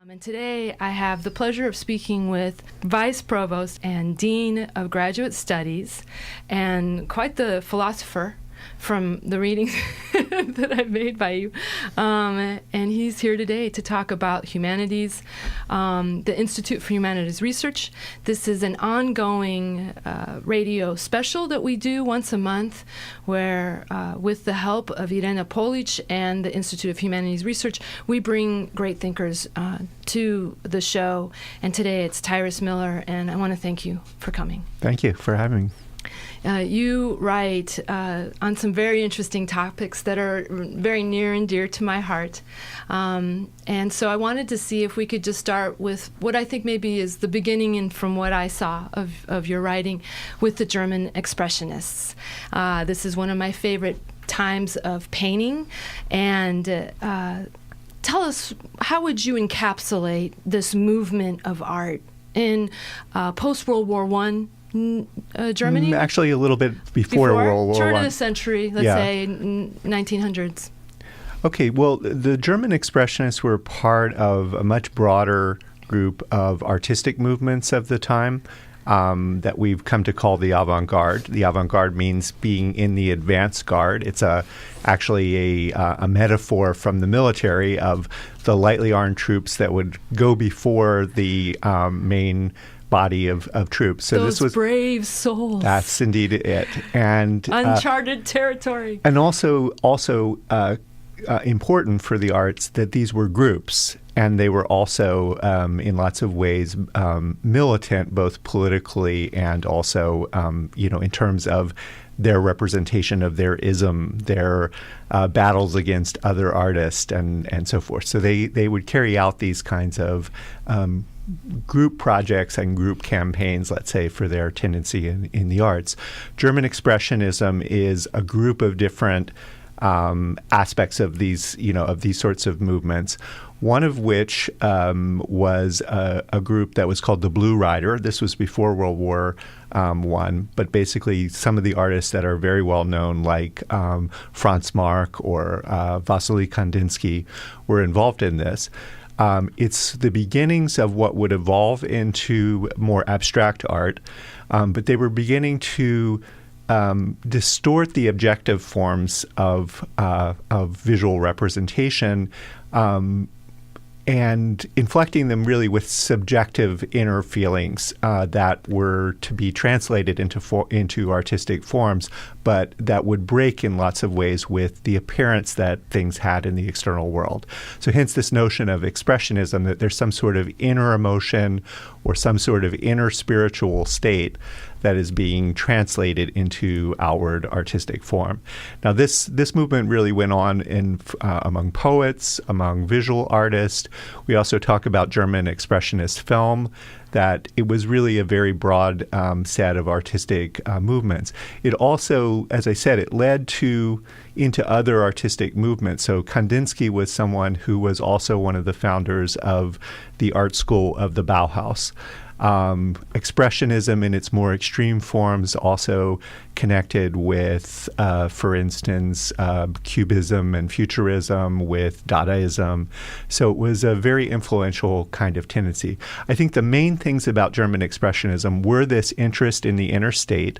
And today I have the pleasure of speaking with Vice Provost and Dean of Graduate Studies, and quite the philosopher from the readings that I've made by you. And he's here today to talk about humanities, the Institute for Humanities Research. This is an ongoing radio special that we do once a month where, with the help of Irena Polic and the Institute of Humanities Research, we bring great thinkers to the show. And today it's Tyrus Miller, and I want to thank you for coming. Thank you for having me. You write on some very interesting topics that are very near and dear to my heart. And so I wanted to see if we could just start with what I think maybe is the beginning, and from what I saw of your writing, with the German Expressionists. This is one of my favorite times of painting. And tell us, how would you encapsulate this movement of art in post-World War I Germany? Actually, a little bit before World War I. Turn of the century, let's say 1900s. Okay, well, the German Expressionists were part of a much broader group of artistic movements of the time that we've come to call the avant-garde. The avant-garde means being in the advance guard. It's actually a metaphor from the military of the lightly armed troops that would go before the main body of troops. So Those this was brave souls. That's indeed it, and uncharted territory. And also important for the arts that these were groups, and they were also in lots of ways militant, both politically and also in terms of their representation of their ism, their battles against other artists, and so forth. So they would carry out these kinds of group projects and group campaigns, let's say, for their tendency in the arts. German Expressionism is a group of different aspects of these sorts of movements. One of which was a group that was called the Blue Rider. This was before World War I, but basically some of the artists that are very well known, like Franz Marc or Wassily Kandinsky, were involved in this. It's the beginnings of what would evolve into more abstract art, but they were beginning to distort the objective forms of visual representation and inflecting them really with subjective inner feelings that were to be translated into artistic forms, but that would break in lots of ways with the appearance that things had in the external world. So hence this notion of expressionism, that there's some sort of inner emotion or some sort of inner spiritual state that is being translated into outward artistic form. Now, this movement really went on among poets, among visual artists. We also talk about German Expressionist film, that it was really a very broad set of artistic movements. It also, as I said, it led into other artistic movements. So Kandinsky was someone who was also one of the founders of the art school of the Bauhaus. Expressionism in its more extreme forms also connected with, for instance, Cubism and Futurism, with Dadaism. So it was a very influential kind of tendency. I think the main things about German Expressionism were this interest in the inner state,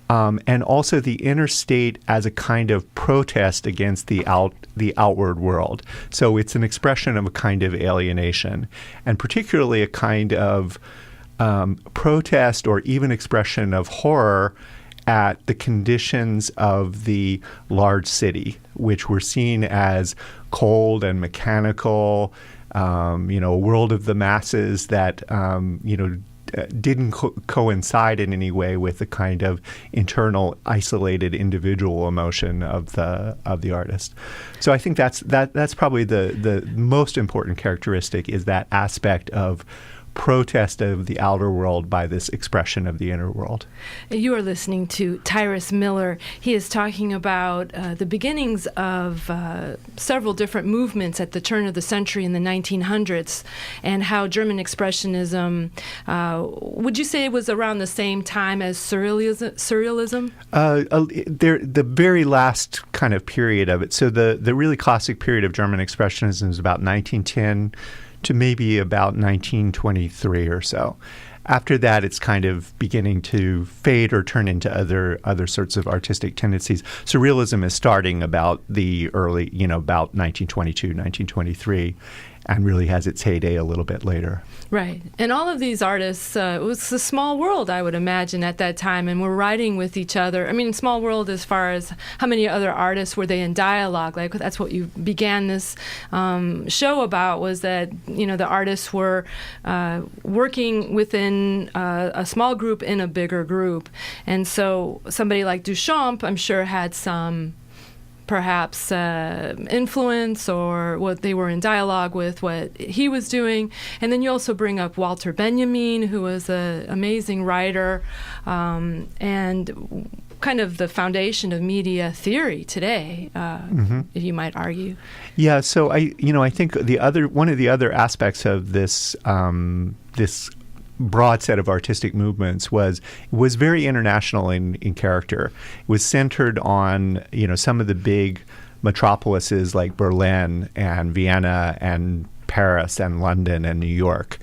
and also the inner state as a kind of protest against the outward world. So it's an expression of a kind of alienation, and particularly a kind of protest or even expression of horror at the conditions of the large city, which were seen as cold and mechanical, a world of the masses that, didn't coincide in any way with the kind of internal, isolated, individual emotion of the artist. So I think that's probably the most important characteristic, is that aspect of protest of the outer world by this expression of the inner world. You are listening to Tyrus Miller. He is talking about the beginnings of several different movements at the turn of the century in the 1900s, and how German Expressionism, would you say it was around the same time as Surrealism? The very last kind of period of it. So the really classic period of German Expressionism is about 1910 to maybe about 1923 or so. After that, it's kind of beginning to fade or turn into other sorts of artistic tendencies. Surrealism is starting about the early, about 1922, 1923, and really has its heyday a little bit later. Right. And all of these artists, it was a small world, I would imagine, at that time, and were writing with each other. I mean, small world as far as how many other artists were they in dialogue? Like, that's what you began this show about, was that, the artists were working within a small group in a bigger group. And so somebody like Duchamp, I'm sure, had some perhaps influence, or what they were in dialogue with, what he was doing. And then you also bring up Walter Benjamin, who was an amazing writer, and kind of the foundation of media theory today, you might argue. Yeah, so I think one of the other aspects of this this broad set of artistic movements was very international in character. It was centered on some of the big metropolises like Berlin and Vienna and Paris and London and New York.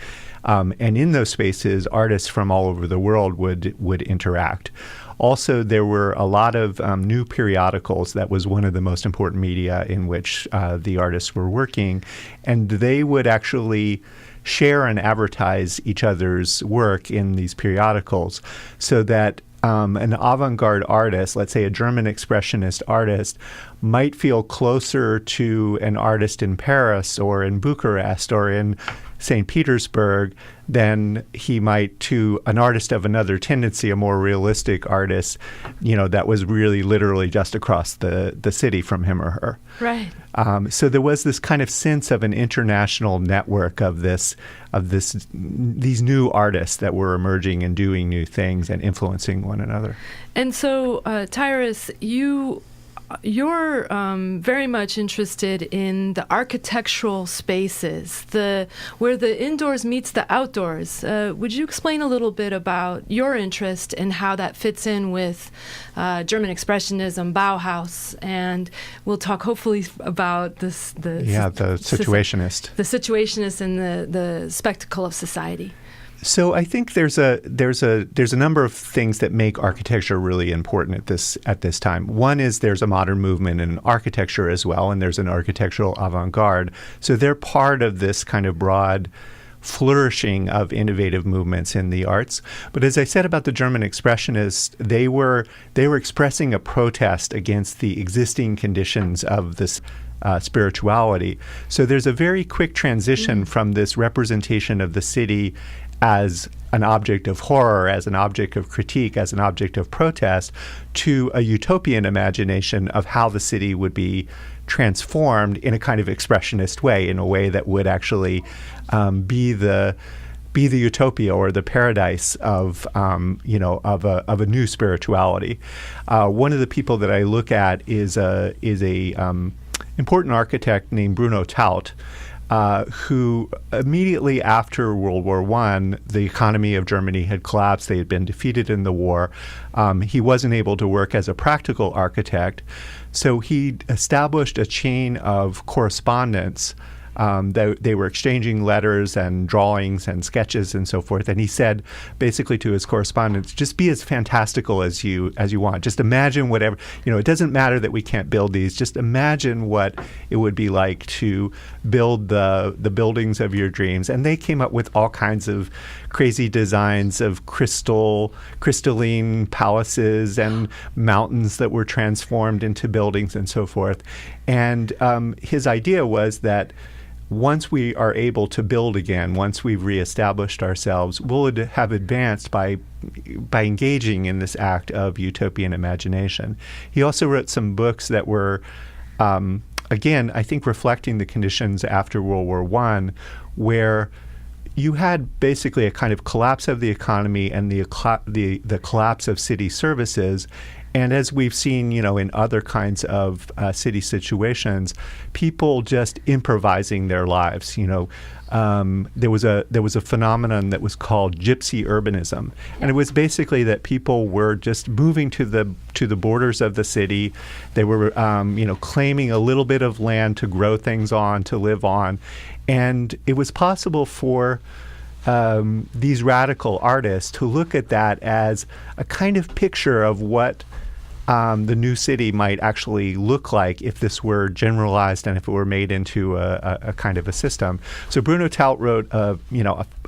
And in those spaces, artists from all over the world would interact. Also, there were a lot of new periodicals. That was one of the most important media in which the artists were working, and they would actually share and advertise each other's work in these periodicals, so that an avant-garde artist, let's say a German expressionist artist, might feel closer to an artist in Paris or in Bucharest or in St. Petersburg than he might to an artist of another tendency, a more realistic artist, that was really literally just across the city from him or her. Right. So there was this kind of sense of an international network of these new artists that were emerging and doing new things and influencing one another. And so, Tyrus, you're very much interested in the architectural spaces, where the indoors meets the outdoors. Would you explain a little bit about your interest and how that fits in with German Expressionism, Bauhaus, and we'll talk hopefully about the Situationist. The Situationist and the spectacle of society. So I think there's a number of things that make architecture really important at this time. One is there's a modern movement in architecture as well, and there's an architectural avant-garde. So they're part of this kind of broad flourishing of innovative movements in the arts. But as I said about the German Expressionists, they were expressing a protest against the existing conditions of this spirituality. So there's a very quick transition from this representation of the city as an object of horror, as an object of critique, as an object of protest, to a utopian imagination of how the city would be transformed in a kind of expressionist way, in a way that would actually be the utopia or the paradise of a new spirituality. One of the people that I look at is a important architect named Bruno Taut, who immediately after World War I, the economy of Germany had collapsed. They had been defeated in the war. He wasn't able to work as a practical architect, so he established a chain of correspondence. They were exchanging letters and drawings and sketches and so forth. And he said, basically to his correspondents, just be as fantastical as you want. Just imagine whatever. It doesn't matter that we can't build these. Just imagine what it would be like to build the buildings of your dreams. And they came up with all kinds of crazy designs of crystalline palaces and mountains that were transformed into buildings and so forth. And his idea was that once we are able to build again, once we've reestablished ourselves, we'll have advanced by engaging in this act of utopian imagination. He also wrote some books that were, again, I think reflecting the conditions after World War I, where you had basically a kind of collapse of the economy and the collapse of city services, And as we've seen, in other kinds of city situations, people just improvising their lives. There was a phenomenon that was called gypsy urbanism, and it was basically that people were just moving to the borders of the city. They were, claiming a little bit of land to grow things on, to live on, and it was possible for these radical artists to look at that as a kind of picture of what the new city might actually look like if this were generalized and if it were made into a kind of a system. So Bruno Taut wrote a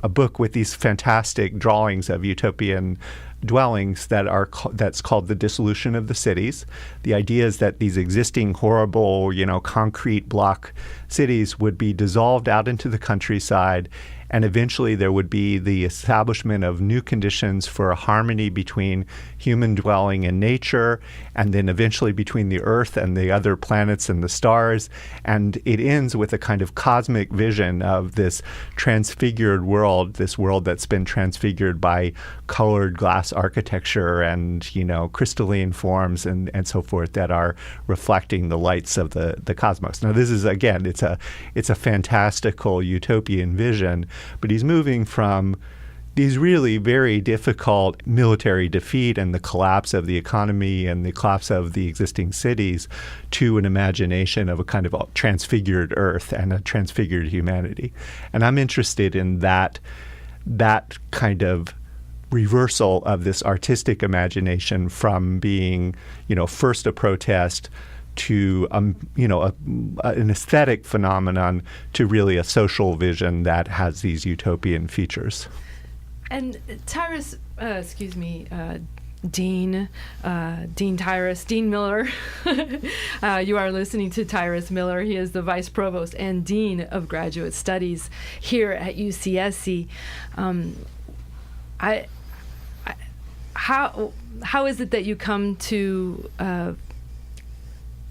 book with these fantastic drawings of utopian dwellings that's called The Dissolution of the Cities. The idea is that these existing horrible, concrete block cities would be dissolved out into the countryside, and eventually there would be the establishment of new conditions for a harmony between human dwelling and nature, and then eventually between the Earth and the other planets and the stars. And it ends with a kind of cosmic vision of this transfigured world, this world that's been transfigured by colored glass architecture and, crystalline forms and so forth that are reflecting the lights of the cosmos. Now, this is, again, it's a fantastical utopian vision, but he's moving from these really very difficult military defeat and the collapse of the economy and the collapse of the existing cities to an imagination of a kind of transfigured Earth and a transfigured humanity. And I'm interested in that kind of reversal of this artistic imagination from being, first a protest to an aesthetic phenomenon to really a social vision that has these utopian features. And Tyrus, Dean Tyrus, Dean Miller. You are listening to Tyrus Miller. He is the Vice Provost and Dean of Graduate Studies here at UCSC. How is it that you come to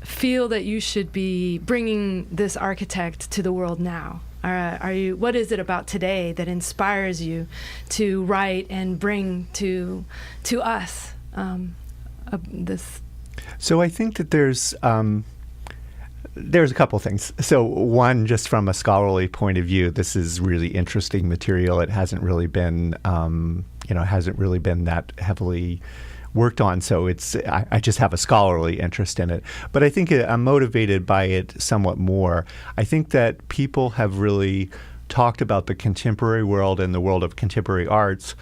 feel that you should be bringing this architect to the world now? What is it about today that inspires you to write and bring to us this? So I think that there's a couple things. So one, just from a scholarly point of view, this is really interesting material. It hasn't really been that heavily worked on, so I just have a scholarly interest in it. But I think I'm motivated by it somewhat more. I think that people have really talked about the contemporary world and the world of contemporary arts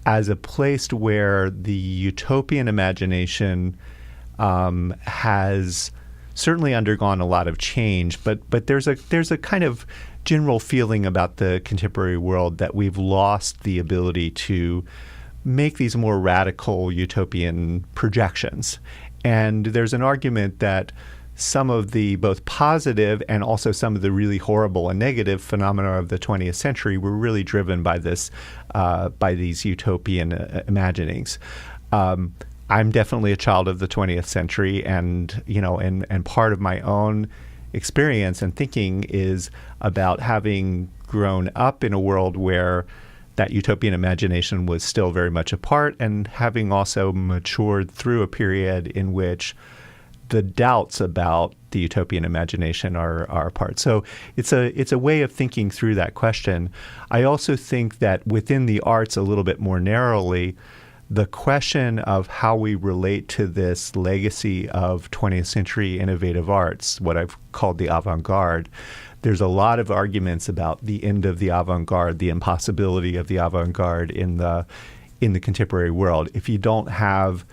as a place where the utopian imagination has certainly undergone a lot of change, but there's a kind of general feeling about the contemporary world that we've lost the ability to make these more radical utopian projections. And there's an argument that some of the both positive and also some of the really horrible and negative phenomena of the 20th century were really driven by these utopian imaginings. I'm definitely a child of the 20th century, and part of my own experience and thinking is about having grown up in a world where that utopian imagination was still very much a part, and having also matured through a period in which the doubts about the utopian imagination are a part. So it's a way of thinking through that question. I also think that within the arts, a little bit more narrowly, the question of how we relate to this legacy of 20th century innovative arts, what I've called the avant-garde, there's a lot of arguments about the end of the avant-garde, the impossibility of the avant-garde in the contemporary world. If you don't have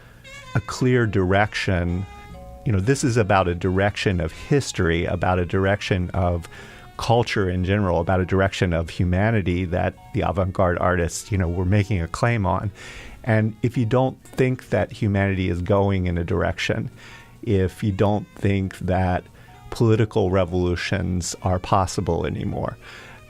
a clear direction, this is about a direction of history, about a direction of culture in general, about a direction of humanity that the avant-garde artists, were making a claim on. And if you don't think that humanity is going in a direction, if you don't think that political revolutions are possible anymore,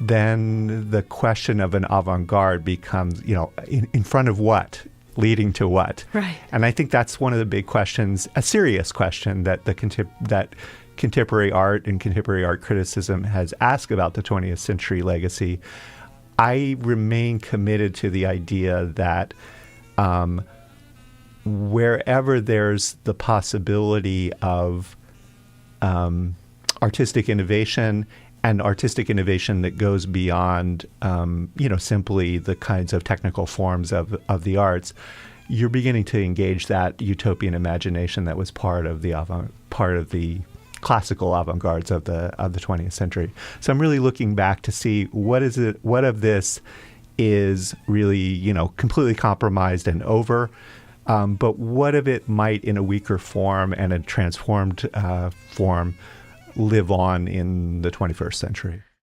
then the question of an avant-garde becomes, in front of what? Leading to what? Right. And I think that's one of the big questions, a serious question that that contemporary art and contemporary art criticism has asked about the 20th century legacy. I remain committed to the idea that wherever there's the possibility of artistic innovation and artistic innovation that goes beyond, simply the kinds of technical forms of the arts, you're beginning to engage that utopian imagination that was part of the classical avant-gardes of the 20th century. So I'm really looking back to see what of this is really, completely compromised and over, but what of it might, in a weaker form and a transformed form, live on in the 21st century.